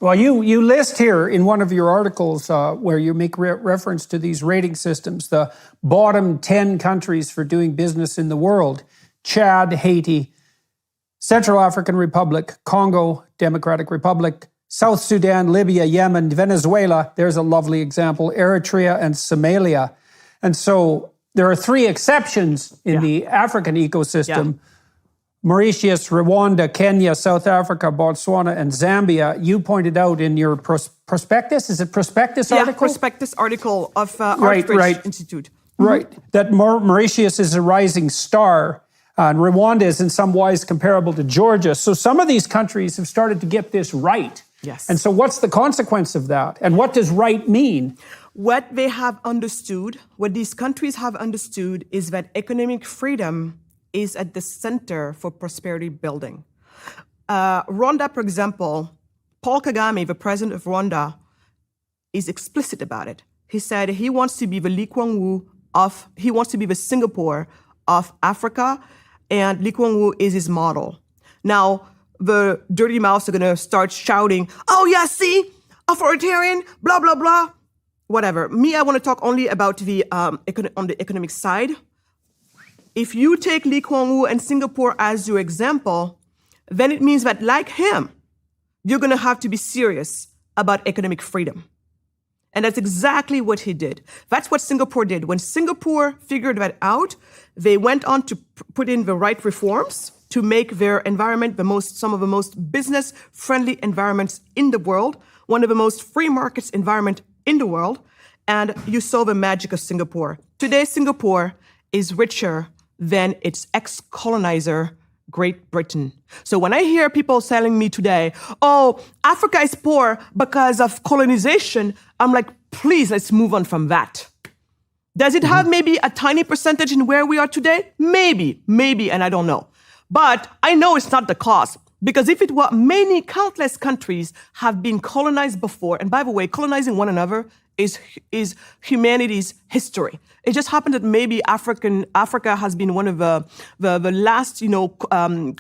Well, you list here in one of your articles where you make reference to these rating systems, the bottom 10 countries for doing business in the world: Chad, Haiti, Central African Republic, Congo, Democratic Republic, South Sudan, Libya, Yemen, Venezuela, there's a lovely example, Eritrea, and Somalia. And so there are three exceptions in the African ecosystem: Mauritius, Rwanda, Kenya, South Africa, Botswana, and Zambia. You pointed out in your prospectus, is it prospectus article? Yeah, prospectus article of Artbridge Institute. Right, that Mauritius is a rising star, and Rwanda is in some ways comparable to Georgia. So some of these countries have started to get this right. Yes. And so what's the consequence of that? And what does right mean? What they have understood, what these countries have understood, is that economic freedom is at the center for prosperity building. Rwanda, for example, Paul Kagame, the president of Rwanda, is explicit about it. He said he wants to be the Lee Kuan Yew he wants to be the Singapore of Africa, and Lee Kuan Yew is his model. Now, the dirty mouths are going to start shouting, "Oh yeah, see, authoritarian, blah, blah, blah." Whatever. Me, I want to talk only about the on the economic side. If you take Lee Kuan Yew and Singapore as your example, then it means that, like him, you're going to have to be serious about economic freedom. And that's exactly what he did. That's what Singapore did. When Singapore figured that out, they went on to put in the right reforms to make their environment some of the most business-friendly environments in the world, one of the most free markets environment in the world. And you saw the magic of Singapore. Today, Singapore is richer than its ex-colonizer, Great Britain. So when I hear people telling me today, "Oh, Africa is poor because of colonization," I'm like, please, let's move on from that. Does it have maybe a tiny percentage in where we are today? Maybe, and I don't know. But I know it's not the cause. Because if it were, many countless countries have been colonized before. And by the way, colonizing one another is humanity's history. It just happened that maybe Africa has been one of the last,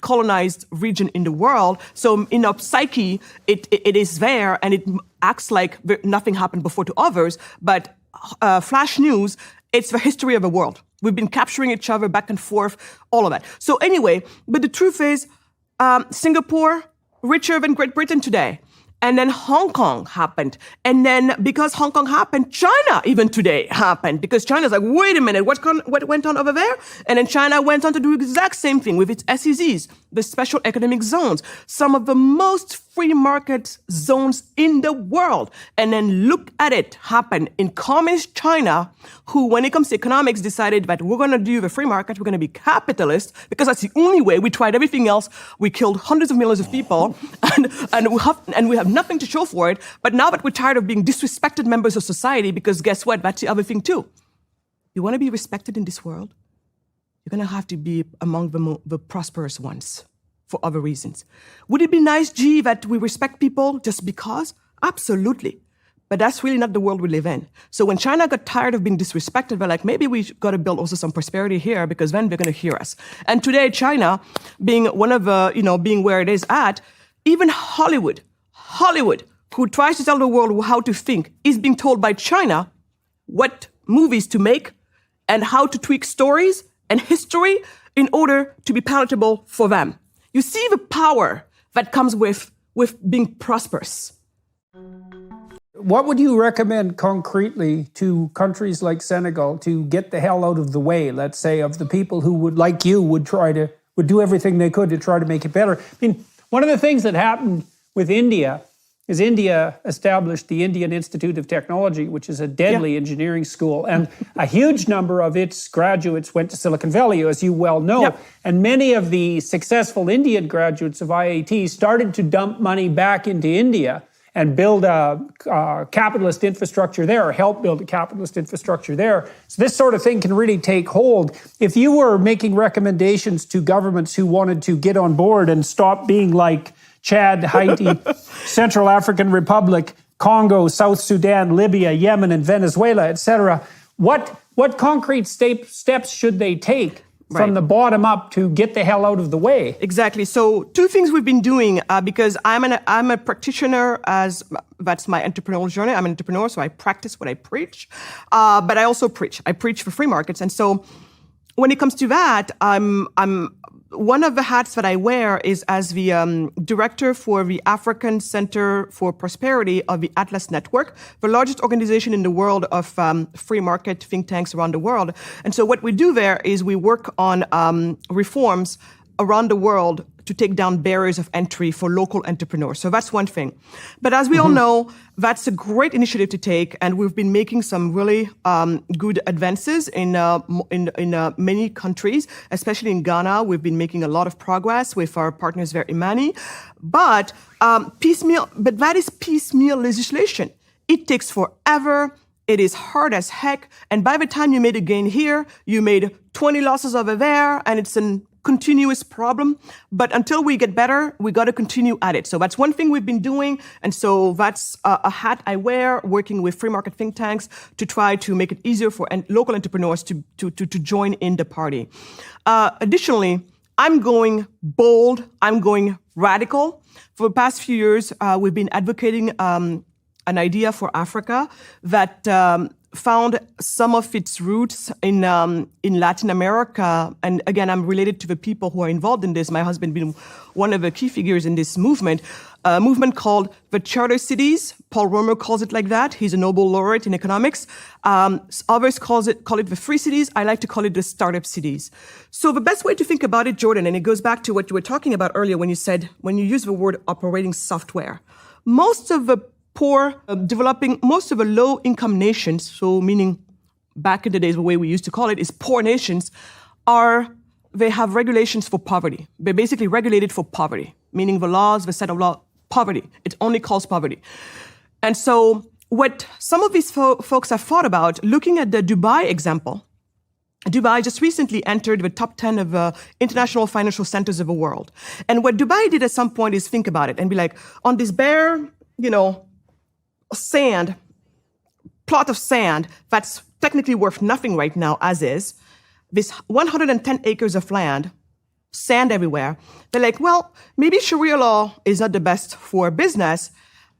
colonized region in the world. So in our psyche, it is there, and it acts like nothing happened before to others. But flash news, it's the history of the world. We've been capturing each other back and forth, all of that. So anyway, but the truth is, Singapore, richer than Great Britain today. And then Hong Kong happened. And then because Hong Kong happened, China even today happened. Because China's like, wait a minute, what went on over there? And then China went on to do the exact same thing with its SEZs, the special economic zones, some of the most free market zones in the world. And then look at it happen in communist China, who, when it comes to economics, decided that we're going to do the free market, we're going to be capitalist, because that's the only way. We tried everything else. We killed hundreds of millions of people, and we have nothing to show for it. But now that we're tired of being disrespected members of society, because guess what? That's the other thing too. You want to be respected in this world? You're going to have to be among the prosperous ones for other reasons. Would it be nice, G, that we respect people just because? Absolutely. But that's really not the world we live in. So when China got tired of being disrespected, they're like, maybe we got to build also some prosperity here, because then they're going to hear us. And today, China, being one of the, being where it is at, even Hollywood, who tries to tell the world how to think, is being told by China what movies to make and how to tweak stories and history in order to be palatable for them. You see the power that comes with being prosperous. What would you recommend concretely to countries like Senegal to get the hell out of the way, let's say, of the people who would, like you, would do everything they could to try to make it better? I mean, one of the things that happened with India is India established the Indian Institute of Technology, which is a deadly engineering school. And a huge number of its graduates went to Silicon Valley, as you well know. Yep. And many of the successful Indian graduates of IIT started to dump money back into India and build a capitalist infrastructure there, or help build a capitalist infrastructure there. So this sort of thing can really take hold. If you were making recommendations to governments who wanted to get on board and stop being like Chad, Haiti, Central African Republic, Congo, South Sudan, Libya, Yemen, and Venezuela, etc., what concrete steps should they take from the bottom up to get the hell out of the way. Exactly. So two things we've been doing, because I'm a practitioner, as that's my entrepreneurial journey. I'm an entrepreneur, so I practice what I preach. But I also preach. I preach for free markets. And so when it comes to that, I'm one of the hats that I wear is as the director for the African Center for Prosperity of the Atlas Network, the largest organization in the world of free market think tanks around the world. And so what we do there is we work on reforms around the world to take down barriers of entry for local entrepreneurs. So that's one thing. But as we all know, that's a great initiative to take, and we've been making some really good advances in many countries, especially in Ghana. We've been making a lot of progress with our partners there, Imani. But that is piecemeal legislation. It takes forever. It is hard as heck. And by the time you made a gain here, you made 20 losses over there, and it's a continuous problem. But until we get better, we got to continue at it. So that's one thing we've been doing. And so that's a hat I wear, working with free market think tanks to try to make it easier for local entrepreneurs to join in the party. Additionally, I'm going bold. I'm going radical. For the past few years, we've been advocating an idea for Africa that found some of its roots in Latin America. And again, I'm related to the people who are involved in this. My husband being one of the key figures in this movement, a movement called the Charter Cities. Paul Romer calls it like that. He's a Nobel laureate in economics. Others call it the Free Cities. I like to call it the Startup Cities. So the best way to think about it, Jordan, and it goes back to what you were talking about earlier when you use the word operating software. Most of the most of the low-income nations, so meaning back in the days, the way we used to call it is poor nations, they have regulations for poverty. They're basically regulated for poverty, meaning the set of law, poverty. It only calls poverty. And so what some of these folks have thought about, looking at the Dubai example, Dubai just recently entered the top 10 of international financial centers of the world. And what Dubai did at some point is think about it and be like, on this bare, plot of sand that's technically worth nothing right now as is, this 110 acres of land, sand everywhere. They're like, well, maybe Sharia law is not the best for business.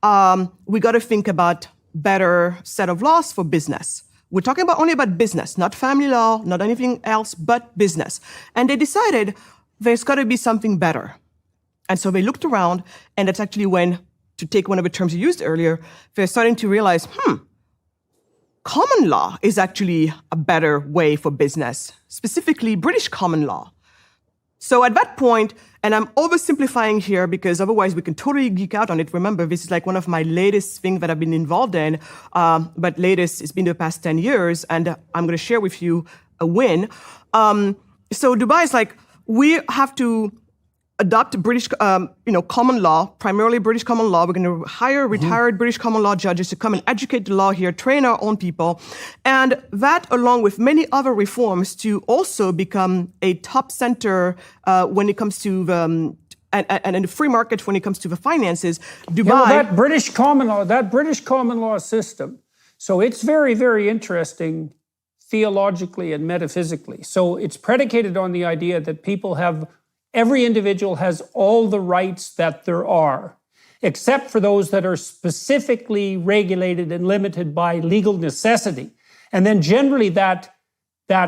We got to think about better set of laws for business. We're talking only about business, not family law, not anything else but business. And they decided there's got to be something better. And so they looked around, and that's actually when, to take one of the terms you used earlier, they're starting to realize, common law is actually a better way for business, specifically British common law. So at that point, and I'm oversimplifying here because otherwise we can totally geek out on it. Remember, this is like one of my latest things that I've been involved in, but latest, it's been the past 10 years, and I'm going to share with you a win. So Dubai is like, we have to adopt British, common law, primarily British common law. We're going to hire retired British common law judges to come and educate the law here, train our own people. And that, along with many other reforms, to also become a top center when it comes to the, and in the free market when it comes to the finances. Dubai. That British common law system, so it's very, very interesting theologically and metaphysically. So it's predicated on the idea that every individual has all the rights that there are, except for those that are specifically regulated and limited by legal necessity. And then generally that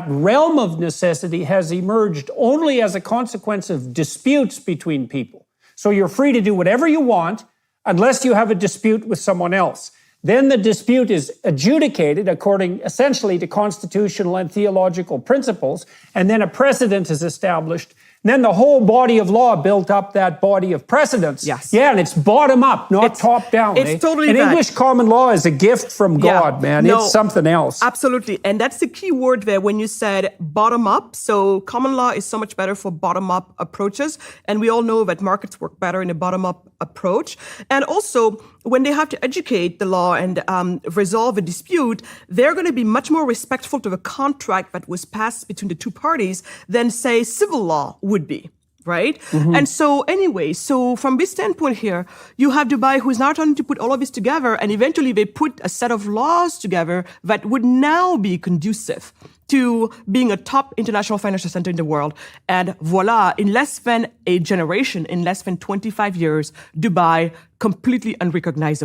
realm of necessity has emerged only as a consequence of disputes between people. So you're free to do whatever you want unless you have a dispute with someone else. Then the dispute is adjudicated according essentially to constitutional and theological principles, and then a precedent is established. And then the whole body of law built up that body of precedents. Yes. Yeah, and it's bottom up, not top down. It's totally and that. English common law is a gift from God, man. No, it's something else. Absolutely. And that's the key word there when you said bottom up. So common law is so much better for bottom up approaches. And we all know that markets work better in a bottom up approach. And also, when they have to educate the law and resolve a dispute, they're going to be much more respectful to the contract that was passed between the two parties than, say, civil law would be. right? And so anyway, so from this standpoint here, you have Dubai who's now trying to put all of this together, and eventually they put a set of laws together that would now be conducive to being a top international financial center in the world. And voila, in less than a generation, in less than 25 years, Dubai completely unrecognizable.